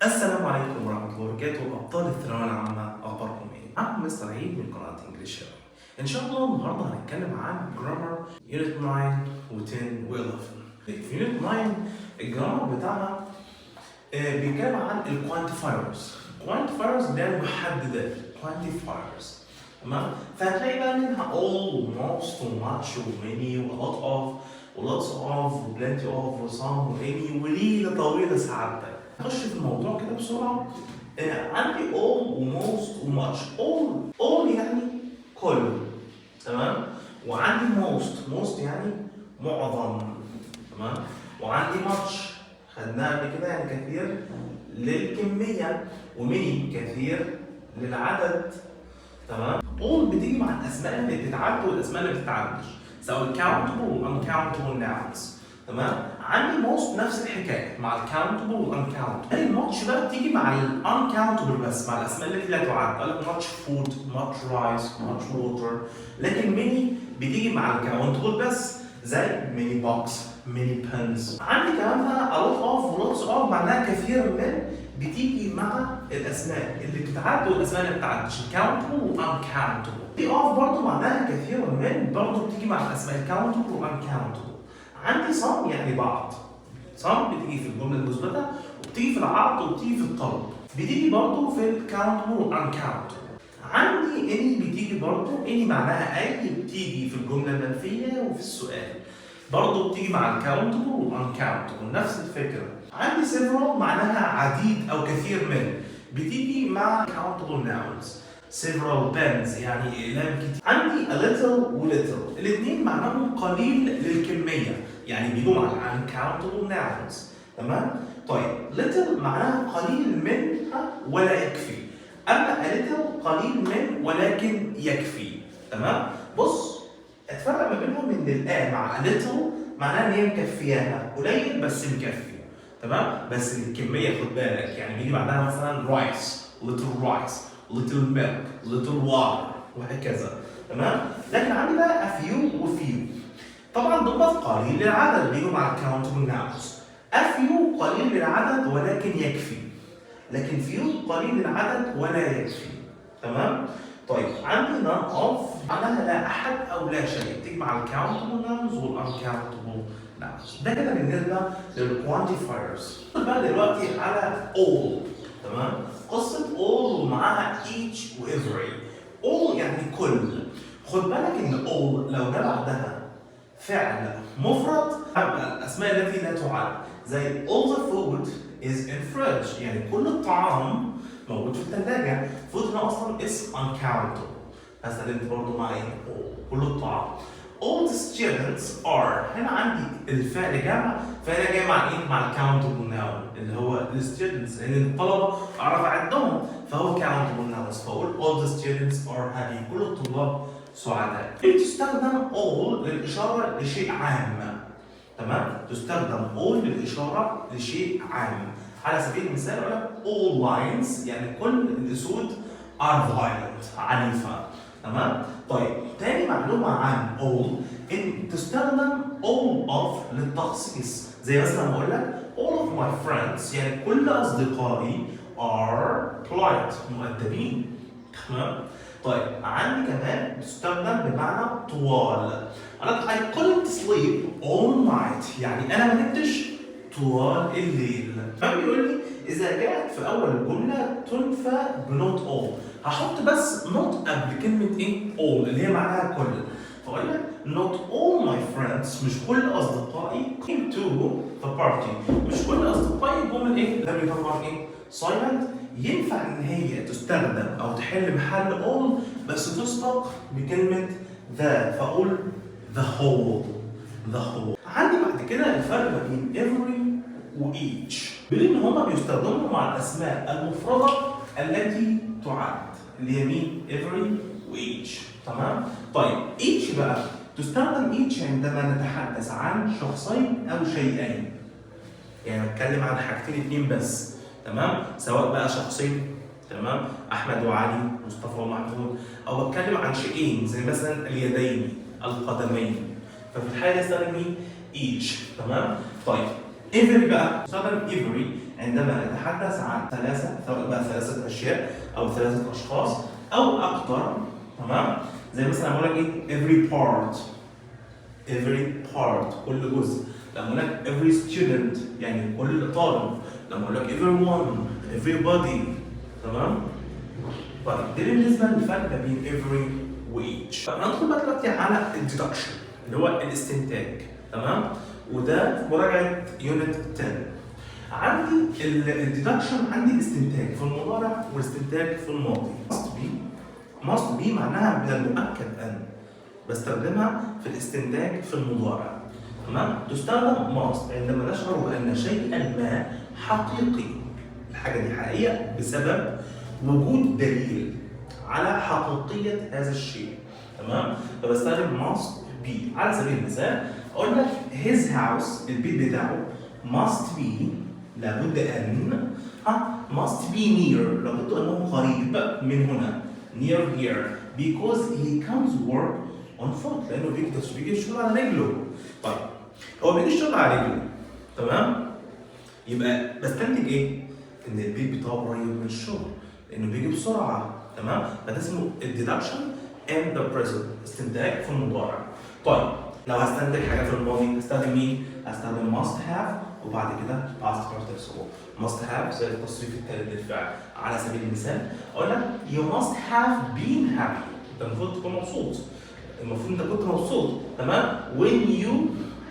السلام عليكم ورحمة الله وبركاته. أبطال الثانوية العامة، أخباركم إيه؟ معكم مستر عيد من قناة إنجليش شير. إن شاء الله النهاردة هنتكلم عن جرامر يونت 9 و10 و11. في يونت 9 الجرامر بتاعنا بيتكلم عن الكوانتيفايرز. الكوانتيفايرز اللي هي المحددات، كوانتيفايرز، تمام؟ فهتلاقي بقى منها all و most و much و many و a lot of و lots of و plenty of و some و any وليلة طويلة سعادتك. نخش في الموضوع كده بسرعة. عندي all و most و much. all يعني كل، تمام؟ وعندي most يعني معظم، تمام؟ وعندي much خدناها قبل كده يعني كثير للكمية، ومني كثير للعدد، تمام؟ all بتيجي مع الأسماء اللي بتتعد والأسماء اللي ما بتتعدش، سواء countable و uncountable nouns، تمام؟ عندي most نفس الحكايه مع الكاونتبل والانكاونتبل. الماتش بقى بتيجي مع الانكاونتبل بس، مع الاسماء التي لا تعد، قال لك ماتش فود، ماتش رايس، ماتش ووتر. لكن ميني بتيجي مع الكاونتبل بس، زي ميني بوكس، ميني بنز. عندي كمان بقى a lot of و lots of معناها كثير من، بتيجي مع الاسماء اللي بتتعد والاسماء اللي ما بتتعدش، الكاونتبل والانكاونتبل. في اوف برضه معناها كثير من، برضه بتيجي مع الاسماء الكاونتبل والانكاونتبل. عندي some يعني بعض، some بتيجي في الجملة المثبتة وبتيجي في العرض وبتيجي في الطلب، بتيجي برضه في الكاونتبل والانكاونتبل. عندي any بتيجي برضه، any معناها أي، بتيجي في الجملة المنفية وفي السؤال، برضه بتيجي مع الكاونتبل والانكاونتبل نفس الفكرة. عندي several معناها عديد أو كثير من، بتيجي مع countable nouns. several pens يعني اقلام كتير. عندي a little و little، الاثنين معناهم قليل للكميه، يعني بيجوا مع uncountable nouns، تمام؟ طيب little معناها قليل منها ولا يكفي، اما a little قليل من ولكن يكفي، تمام؟ بص اتفرق ما بينهم ان الآ مع a little معناها ان هي مكفياها، قليل بس مكفي، تمام؟ بس الكميه خد بالك، يعني بيجي بعدها مثلا rice، little rice، little milk، little water، وهكذا، تمام؟ لكن عندي بقى a few و few. طبعا دول قليل للعدد، بيجوا مع countable nouns. a few قليل للعدد ولكن يكفي، لكن few قليل للعدد ولا يكفي، تمام؟ طيب عندي none of معناها لا أحد أو لا شيء، بتيجي مع countable nouns uncountable nouns. ده كده بالنسبة للquantifiers. بقى دلوقتي على all، تمام؟ قصة all ومعاها each و every. all يعني كل. خد بالك إن all لو جه بعدها فعل مفرد هيبقى الأسماء التي لا تعد، زي all the food is in fridge، يعني كل الطعام موجود في الثلاجة. food هنا أصلا اسم uncountable، هستخدم برضه مع all، كل الطعام. all the students are، هنا عندي الفعل جمع، فهنا جاي مع ايه؟ مع الكاونتبل noun اللي هو الستودنتس، لان الطلبه اعرف اعدهم، فهو countable nouns، فاقول all the students are happy، كل الطلاب سعداء. تستخدم all للاشاره لشيء عام، تمام؟ تستخدم all للاشاره لشيء عام. على سبيل المثال اقول لك all lions يعني كل الاسود are violent، عنيفه، تمام؟ طيب تاني معلومة عن all إن تستخدم all of للتخصيص، زي مثلا بقول لك all of my friends يعني كل أصدقائي are polite، مؤدبين، تمام؟ طيب عندي كمان تستخدم بمعنى طوال، أنا I couldn't sleep all night يعني أنا ما نمتش طوال الليل. فبيقول لي إذا جاءت في أول الجملة تنفى بنوت all، هحط بس نوت قبل كلمة إيه؟ all اللي هي معناها كل. فأقول لك not all my friends، مش كل أصدقائي came to the party، مش كل أصدقائي جم من إيه؟ ده بيطلع إيه؟ silent. ينفع إن هي تستخدم أو تحل محل all بس تسبق بكلمة the، فأقول the whole. عندي بعد كده الفرق بين every و each، بين ان هما بيستخدموا مع الاسماء المفردة التي تعد، اللي هي مين؟ every و each، تمام؟ طيب each بقى تستخدم each عندما نتحدث عن شخصين او شيئين، يعني نتكلم عن حاجتين اتنين بس، تمام؟ سواء بقى شخصين، تمام؟ احمد وعلي، مصطفى ومحمود، او بتكلم عن شيئين زي مثلا اليدين، القدمين، ففي الحالة دي استخدم مين؟ each، تمام؟ طيب every بقى استخدم every عندما نتحدث عن ثلاثة، سواء بقى ثلاثة أشياء أو ثلاثة أشخاص أو أكثر. تمام؟ زي مثلا أقول لك إيه؟ every part كل جزء. لما أقول لك every student يعني كل طالب. لما أقول لك everyone everybody. تمام؟ طيب ده بالنسبة للفرق ما بين every و each. طب ندخل بقى دلوقتي على introduction اللي هو الاستنتاج. تمام؟ وده مراجعة يونت 10. عندي الديدكشن، عندي الاستنتاج في المضارع والاستنتاج في الماضي. must be معناها من المؤكد ان، بستخدمها في الاستنتاج في المضارع. تمام؟ تستخدم must عندما نشعر بان شيئا ما حقيقي. الحاجه دي حقيقيه بسبب وجود دليل على حقيقيه هذا الشيء. تمام؟ فبستخدم must be. على سبيل المثال اقول لك his house البيت بتاعه must be لابد ان must be near لابد انه قريب من هنا near here because he comes work on foot لانه بيجي يشتغل على رجله. طيب هو بيجي يشتغل على رجله. تمام؟ يبقى بستنتج ايه؟ ان البيت بتاعه قريب من الشغل لانه بيجي بسرعه. تمام؟ فده اسمه الديدكشن in the present استنتاج في المضارع. طيب لو هستنتج حاجه في الماضي هستخدم مين؟ هستخدم must have وبعد كده past participle. must have زي التصريف الثالث للفعل. على سبيل المثال اقول لك you must have been happy. انت المفروض تكون مبسوط. المفروض انت كنت مبسوط. تمام؟ when you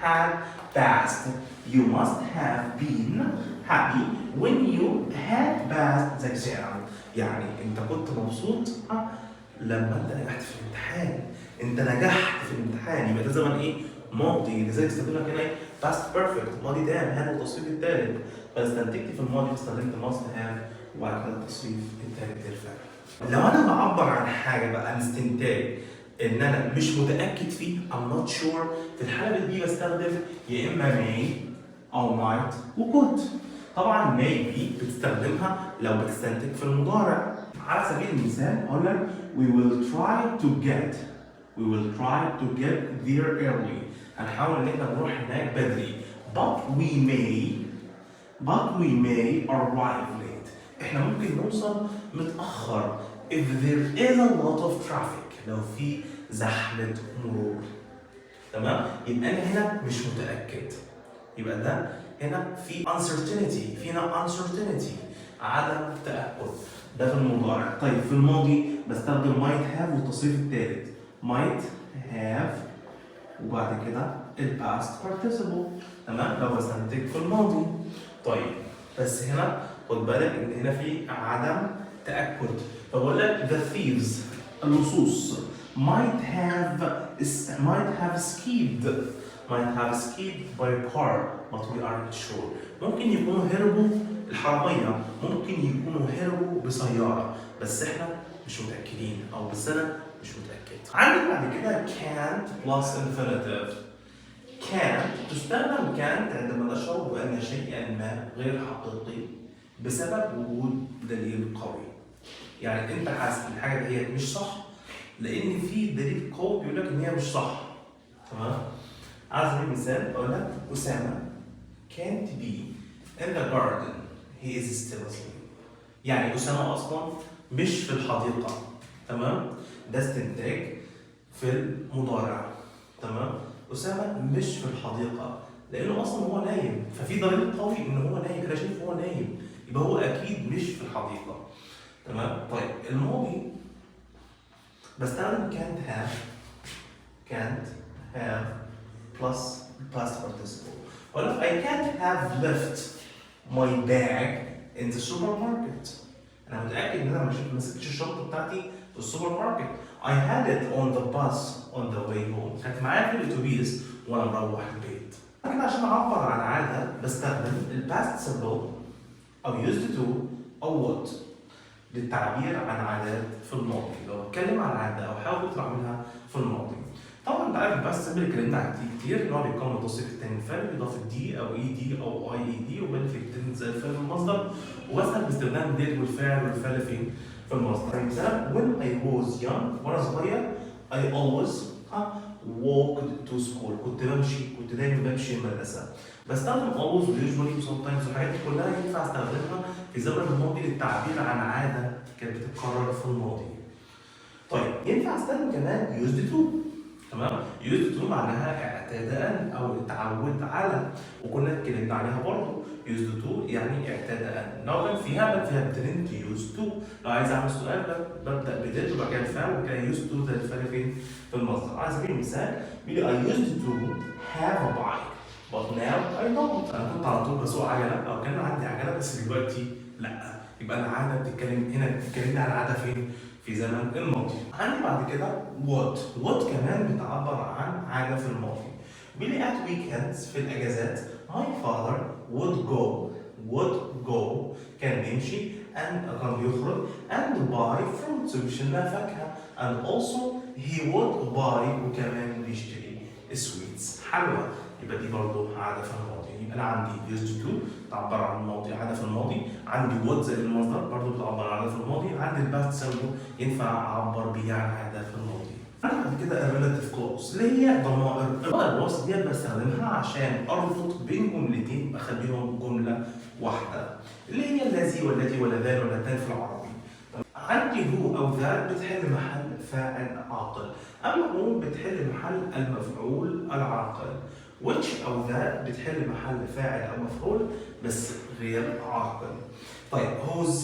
had passed you must have been happy when you had passed the exam. يعني انت كنت مبسوط لما انت نجحت في الامتحان. انت نجحت في الامتحان يبقى ده زمن ايه؟ ماضي. لذلك استخدمنا هنا ايه؟ past perfect ماضي تام. هذا التصريف الثالث. فاستنتجت في الماضي فاستخدمت must have وبعد كده التصريف الثالث للفعل. لو انا بعبر عن حاجه بقى عن استنتاج ان انا مش متاكد فيه I'm not sure، في الحاله دي بستخدم يا اما may او might و could. طبعا may be بتستخدمها لو بتستنتج في المضارع. على سبيل المثال اقول لك we will try to get there early. هنحاول ان احنا نروح هناك بدري. but we may arrive late. احنا ممكن نوصل متاخر if there is a lot of traffic لو في زحمه مرور. تمام؟ يبقى انا هنا مش متاكد. يبقى ده هنا في uncertainty، فينا uncertainty عدم تاكد. ده في المضارع. طيب في الماضي بستخدم might have والتصريف الثالث might have وبعد كده الباست participle. تمام؟ لو بستنتج في الماضي. طيب بس هنا خد بالك ان هنا في عدم تاكد. فبقول لك the thieves اللصوص might have escaped by car but we aren't sure. ممكن يكونوا هربوا الحرامية، ممكن يكونوا هربوا بسيارة بس احنا مش متأكدين أو بس أنا مش متأكد. عندك بعد كده can't plus infinitive. can't تستخدم can't عندما نشعر بأن شيئا ما غير حقيقي بسبب وجود دليل قوي. يعني أنت حاسس إن الحاجة دي مش صح لأن في دليل قوي بيقول لك إن هي مش صح. تمام؟ على سبيل المثال أقول لك أسامة can't be in the garden he is still asleep. يعني أسامة أصلا مش في الحديقة. تمام؟ ده استنتاج في المضارع. تمام؟ أسامة مش في الحديقة لأنه أصلا هو نايم، ففي دليل قوي إن هو نايم. أنا شايف هو نايم يبقى هو أكيد مش في الحديقة. تمام؟ طيب الماضي بستخدم can't have plus past participle. أقول لك I can't have left my bag in the supermarket. أنا متأكد إن أنا ما مسكتش الشنطة بتاعتي في السوبر ماركت. I had it on the bus on the way home. كانت معايا في الأتوبيس وأنا مروح البيت. لكن عشان أعبر عن عادة بستخدم الباست simple أو used to أو what للتعبير عن عادات في الماضي. لو بتكلم عن عادة أو حاول تطلع منها في الماضي. طبعا انت عارف الباست سمبل اتكلمنا عنها كتير ان هو بيتكون من التصريف الثاني الفعل باضافه دي او اي دي او اي اي دي وبنفيكتين زي الفعل المصدر وبسال باستخدام ديت والفعل والفعل فين؟ في المصدر. مثلا when I was young وانا صغير I always walked to school. كنت دايما بمشي المدرسة. بستخدم always usually sometimes والحاجات دي كلها ينفع استخدمها في زمن الماضي للتعبير عن عادة كانت بتتكرر في الماضي. طيب ينفع استخدم كمان used to. تمام؟ used to معناها اعتاد أو التعود على، وكنا اتكلمنا عليها برضه. used to يعني اعتاد أن. لو كان فيها didn't used to. لو عايز أعمل سؤال ببدأ بديت وبعد كده الفعل وبعد كده used to. ده الفرق فين؟ في المصدر. على سبيل المثال بيقول I used to have a bike but now I don't. أنا كنت على طول بسوق عجلة أو كان عندي عجلة بس دلوقتي لأ. يبقى العادة بتتكلمنا عن العادة فين؟ في زمن الماضي. عندي بعد كده what كمان بتعبر عن عادة في الماضي. بيقول at weekends في الأجازات my father would go كان بيمشي and كان بيخرج and buy fruits ويشتري لنا فاكهة and also he would buy وكمان بيشتري sweets حلوة. يبقى دي برضه عادة في الماضي. يبقى أنا عندي used to تعبر عن الماضي عادة في الماضي، عندي what زي المصدر برضه بتعبر عن عادة في الماضي، عندي الباست سيمبل ينفع أعبر بيه عن عادة في الماضي. بعد كده الريلاتيف كلوز اللي هي ضمائر الوصف دي بستخدمها عشان اربط بين جملتين اخليهم جمله واحده، اللي هي الذي والتي واللذان واللتان في العربي. عندي هو او ذات بتحل محل فاعل عاقل، اما هو بتحل محل المفعول العاقل. which او ذات بتحل محل فاعل او مفعول بس غير عاقل. طيب whose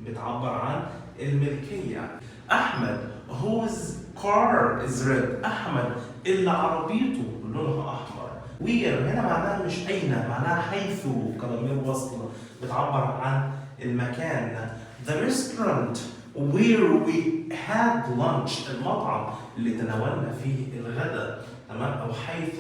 بتعبر عن الملكيه. احمد whose car is red. أحمد اللي عربيته لونها أحمر. where هنا معناها مش أين، معناها حيث كضمير وصل بتعبر عن المكان. the restaurant where we had lunch المطعم اللي تناولنا فيه الغداء. تمام؟ أو حيث.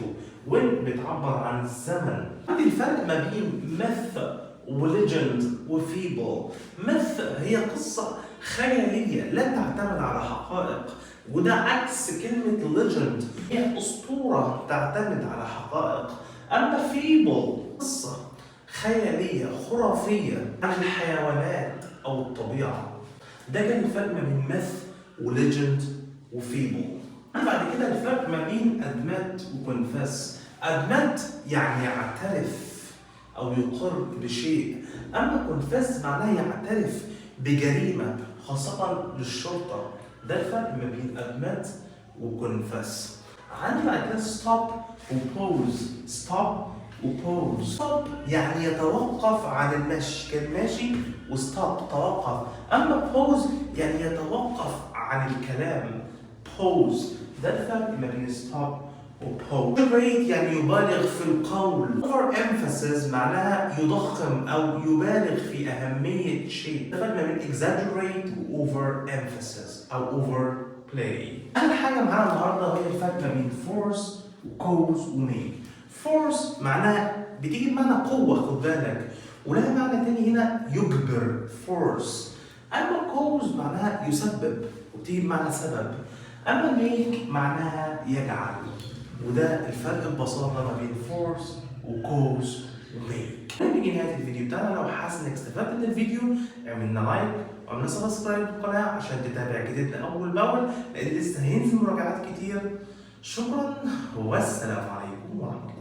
when بتعبر عن الزمن. عندي الفرق ما بين myth وليجند وفيبل. myth هي قصة خيالية لا تعتمد على حقائق، وده عكس كلمة legend هي أسطورة تعتمد على حقائق. أما فيبل قصة خيالية خرافية عن الحيوانات أو الطبيعة. ده كان الفرق ما بين myth وليجند وفيبل. بعد كده الفرق ما بين admit وconfess. admit يعني يعترف أو يقر بشيء، أما confess معناه يعترف بجريمة خاصة للشرطة. ده الفرق ما بين admit وconfess. عندي بعد كده stop وpause. stop وpause. stop يعني يتوقف عن المشي، كان ماشي وstop توقف. أما pause يعني يتوقف عن الكلام. pause. ده الفرق ما بين stop وpause. يعني يبالغ في القول. overemphasis معناها يضخم أو يبالغ في أهمية شيء. ده الفرق ما بين exaggerate و overemphasis أو overplay. أول حاجة معانا النهاردة هي الفرق ما بين force و cause و make. force معناها بتيجي بمعنى قوة، خد بالك، ولها معنى تاني هنا يجبر force. أما cause معناها يسبب وبتيجي بمعنى سبب. أما make معناها يجعل. وده الفرق ببساطة ما بين force و cause و make. نيجي نهاية الفيديو بتاعنا. لو حاسس انك استفدت من الفيديو اعملنا لايك وعملنا سبسكرايب للقناة عشان تتابع جديدنا أول بأول، لأن لسه هينزل مراجعات كتير. شكرا والسلام عليكم ورحمة الله.